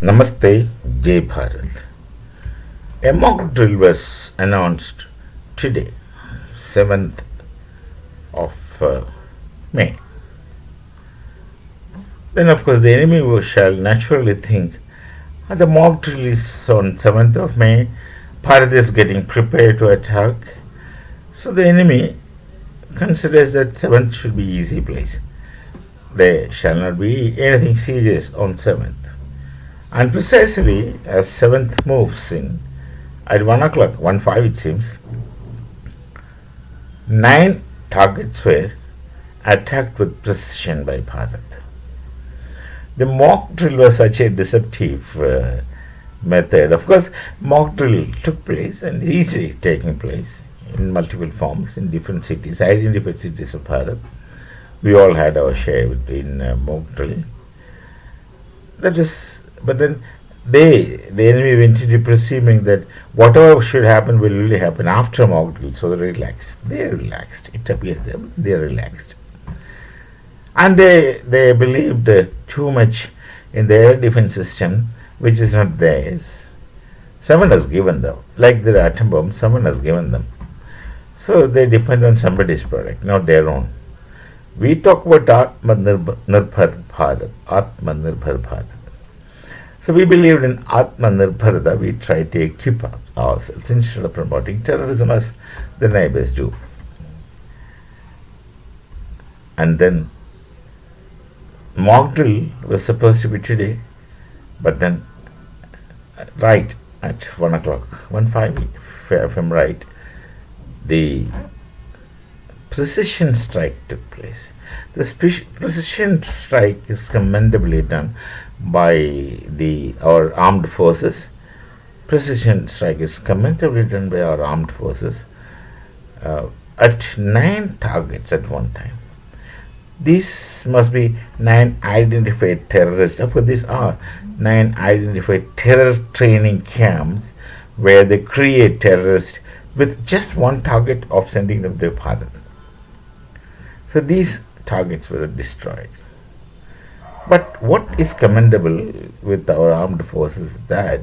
Namaste, Jai Bharat. A mock drill was announced today, 7th of May. Then, of course, the enemy shall naturally think the mock drill is on 7th of May, Bharat is getting prepared to attack. So the enemy considers that 7th should be easy place. There shall not be anything serious on 7th. And precisely as 7th moves in, at 1 o'clock, 1:05 it seems, 9 targets were attacked with precision by Bharat. The mock drill was such a deceptive method. Of course, mock drill took place and easily taking place in multiple forms in different cities, identified cities of Bharat. We all had our share in mock drill. But then the enemy went into presuming that whatever should happen will really happen after mock drill, so they relaxed. They are relaxed. It appears they are relaxed. And they believed too much in their defense system, which is not theirs. Someone has given them, like the atom bomb, someone has given them. So they depend on somebody's product, not their own. We talk about Atmanirbhar Bharat, Atmanirbhar Bharat. So we believed in Atmanirbharata. We tried to equip ourselves instead of promoting terrorism as the neighbors do. And then mock drill was supposed to be today, but then right at 1 o'clock, 1:05, if I'm right, the precision strike took place. The precision strike is commendably done by our armed forces. Precision strike is commendably done by our armed forces at 9 targets at one time. These must be 9 identified terrorists. Of course, these are 9 identified terror training camps where they create terrorists with just one target of sending them to Bharat. So these targets were destroyed. But what is commendable with our armed forces is that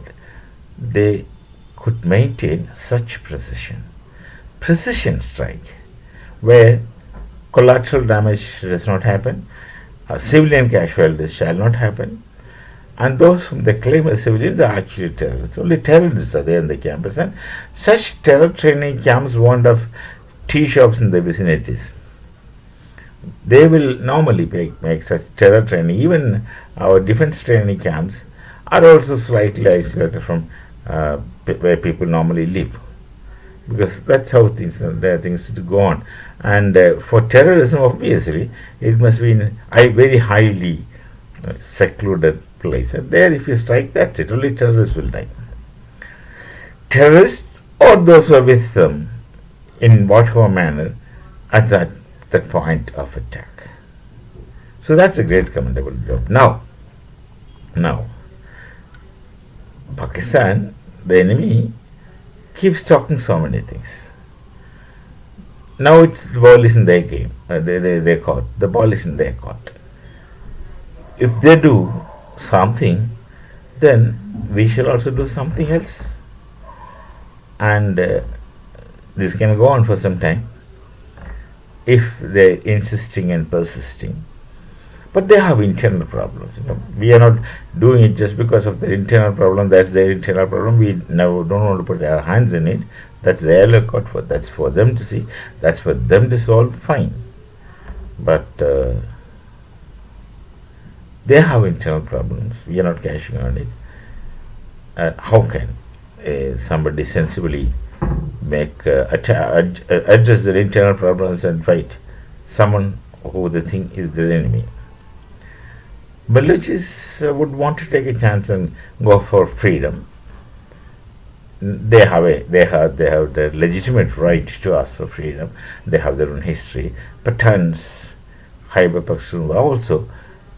they could maintain such precision. Precision strike, where collateral damage does not happen, civilian casualties shall not happen, and those whom they claim as civilians are actually terrorists. Only terrorists are there in the campus, and such terror training camps won't have tea shops in the vicinities. They will normally make such terror training. Even our defense training camps are also slightly isolated from where people normally live, because that's how there are things to go on. And for terrorism, obviously, it must be in a very highly secluded place. And there, if you strike, that's it. Only terrorists will die. Terrorists or those who are with them, in whatever manner, at that point of attack. So that's a great commendable job. Now, Pakistan, the enemy, keeps talking so many things. Now the ball is in their game. They caught. The ball is in their court. If they do something, then we shall also do something else. And this can go on for some time if they're insisting and persisting. But they have internal problems. We are not doing it just because of their internal problem. That's their internal problem. We don't want to put our hands in it. That's their lookout for. That's for them to see. That's for them to solve. Fine. But they have internal problems. We are not cashing on it. How can somebody sensibly address their internal problems and fight someone who they think is their enemy? Baluchis would want to take a chance and go for freedom. They have the legitimate right to ask for freedom. They have their own history. Pathans, Khyber Pakhtunkhwa also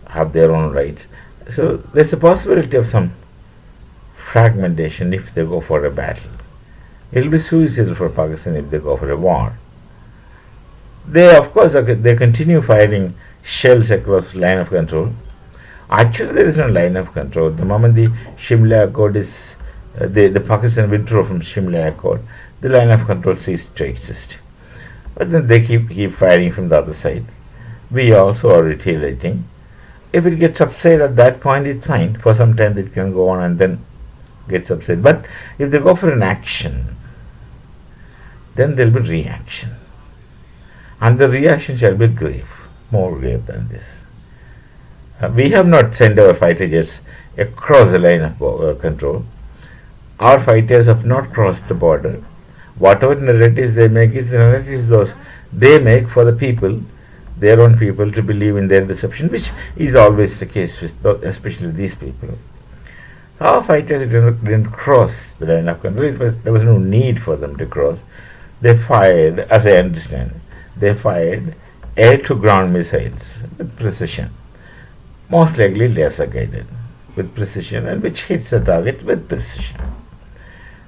have their own rights. So there's a possibility of some fragmentation if they go for a battle. It will be suicidal for Pakistan if they go for a war. They, of course, they continue firing shells across line of control. Actually, there is no line of control. The moment the Shimla Accord is, the Pakistan withdrew from Shimla Accord, the line of control ceased to exist. But then they keep firing from the other side. We also are retaliating. If it gets upset at that point, it's fine. For some time, it can go on and then gets upset. But if they go for an action, then there will be reaction. And the reaction shall be grave, more grave than this. We have not sent our fighter jets across the line of control. Our fighters have not crossed the border. Whatever narratives they make is the narratives those they make for the people, their own people, to believe in their deception, which is always the case with especially these people. Our fighters didn't cross the line of control. There was no need for them to cross. They fired, as I understand, they fired air-to-ground missiles with precision, most likely laser guided with precision, and which hits the target with precision.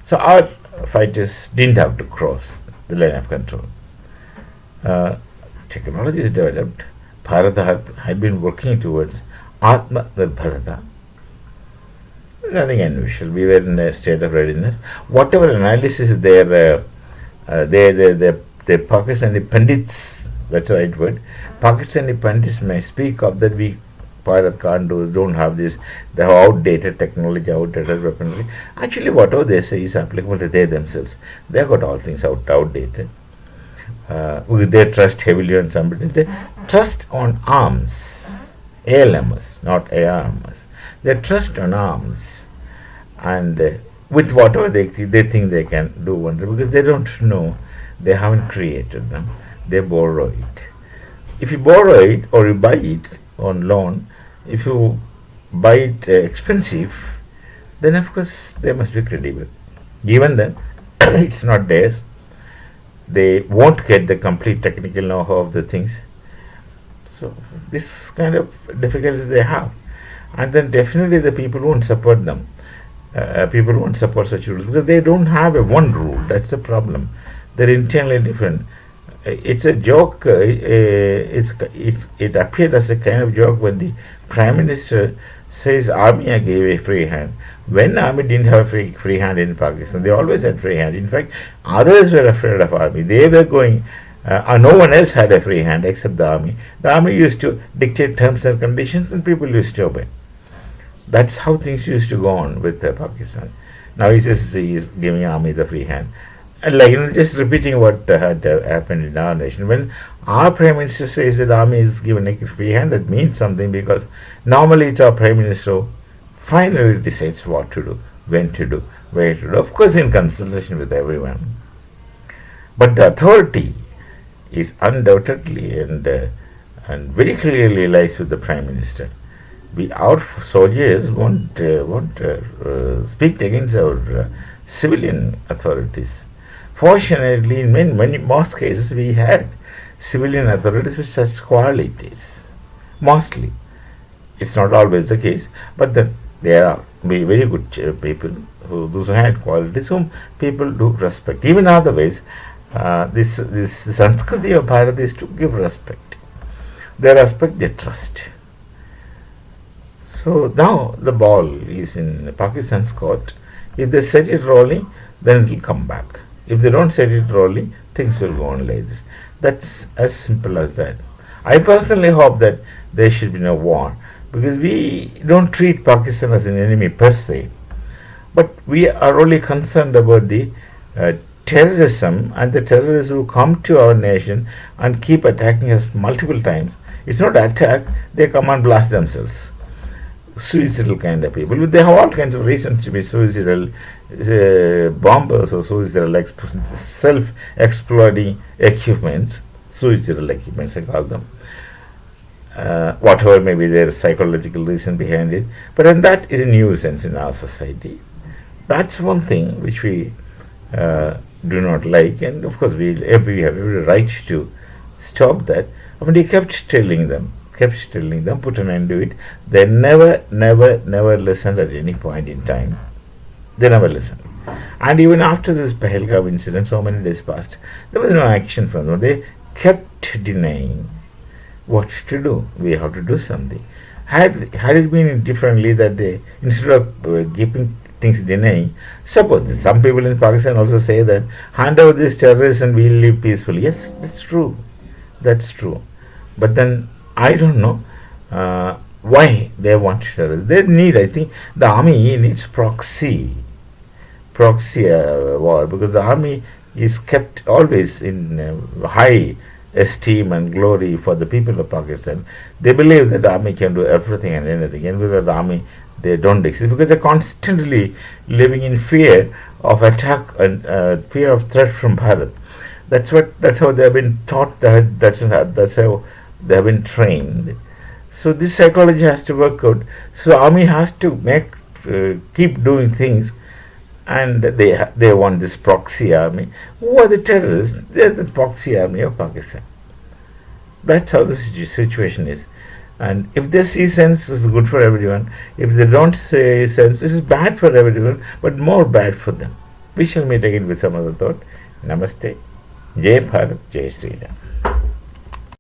So our fighters didn't have to cross the line of control. Technology is developed. Bharat had been working towards Atma Nirbharata. Nothing unusual. We were in a state of readiness. Whatever analysis the Pakistani Pandits, that's the right word, Pakistani Pandits may speak of that we Bharat can't do, don't have this, they have outdated technology, outdated weaponry. Actually, whatever they say is applicable to they themselves. They have got all things outdated. They trust heavily on somebody. They trust on arms, ALMs, not ARMs. They trust on arms, and with whatever they think they can do wonder, because they don't know, they haven't created them. They borrow it. If you borrow it or you buy it on loan, if you buy it expensive, then of course they must be credible. Given then it's not theirs, they won't get the complete technical know-how of the things. So this kind of difficulties they have, and then definitely the people won't support them. People won't support such rules because they don't have a one rule. That's the problem. They're internally different. It's a joke. It appeared as a kind of joke when the Prime Minister says army gave a free hand. When army didn't have a free hand in Pakistan, they always had free hand. In fact, others were afraid of army. They were going. No one else had a free hand except the army. The army used to dictate terms and conditions, and people used to obey. That's how things used to go on with Pakistan. Now he says he is giving army the free hand. And just repeating what had happened in our nation. When our Prime Minister says that army is given a free hand, that means something, because normally it's our Prime Minister who finally decides what to do, when to do, where to do. Of course, in consultation with everyone. But the authority is undoubtedly and very clearly lies with the Prime Minister. Our soldiers won't speak against our civilian authorities. Fortunately, in most cases, we had civilian authorities with such qualities. Mostly. It's not always the case, but there are very good people, those who had qualities, whom people do respect. Even otherwise, this Sanskriti of Bharat is to give respect. They respect, they trust. So now the ball is in Pakistan's court. If they set it rolling, then it will come back. If they don't set it rolling, things will go on like this. That's as simple as that. I personally hope that there should be no war, because we don't treat Pakistan as an enemy per se, but we are only concerned about the terrorism and the terrorists who come to our nation and keep attacking us multiple times. It's not attack, they come and blast themselves. Suicidal kind of people. They have all kinds of reasons to be suicidal, bombers or suicidal self-exploding equipments, suicidal equipments I call them. Whatever may be their psychological reason behind it, but then that is a nuisance in our society. That's one thing which we do not like, and of course we have every right to stop that. I mean, he kept telling them, put an end to it. They never listened at any point in time. They never listened. And even after this Pahalgam incident, so many days passed, there was no action from them. They kept denying what to do. We have to do something. Had it been differently, that they, instead of keeping things denying, suppose some people in Pakistan also say that hand over these terrorists and we'll live peacefully. Yes, that's true. That's true. But then I don't know why they want terrorists. They need, I think, the army needs proxy war, because the army is kept always in high esteem and glory for the people of Pakistan. They believe that the army can do everything and anything, and without the army they don't exist, because they're constantly living in fear of attack and fear of threat from Bharat. That's how they have been taught, that's how they have been trained. So this psychology has to work out. So army has to keep doing things, and they want this proxy army. Who are the terrorists? They are the proxy army of Pakistan. That's how the situation is. And if they see sense, it's good for everyone. If they don't see sense, it is bad for everyone, but more bad for them. We shall meet again with some other thought. Namaste. Jai Bharat, Jai Sri Ram.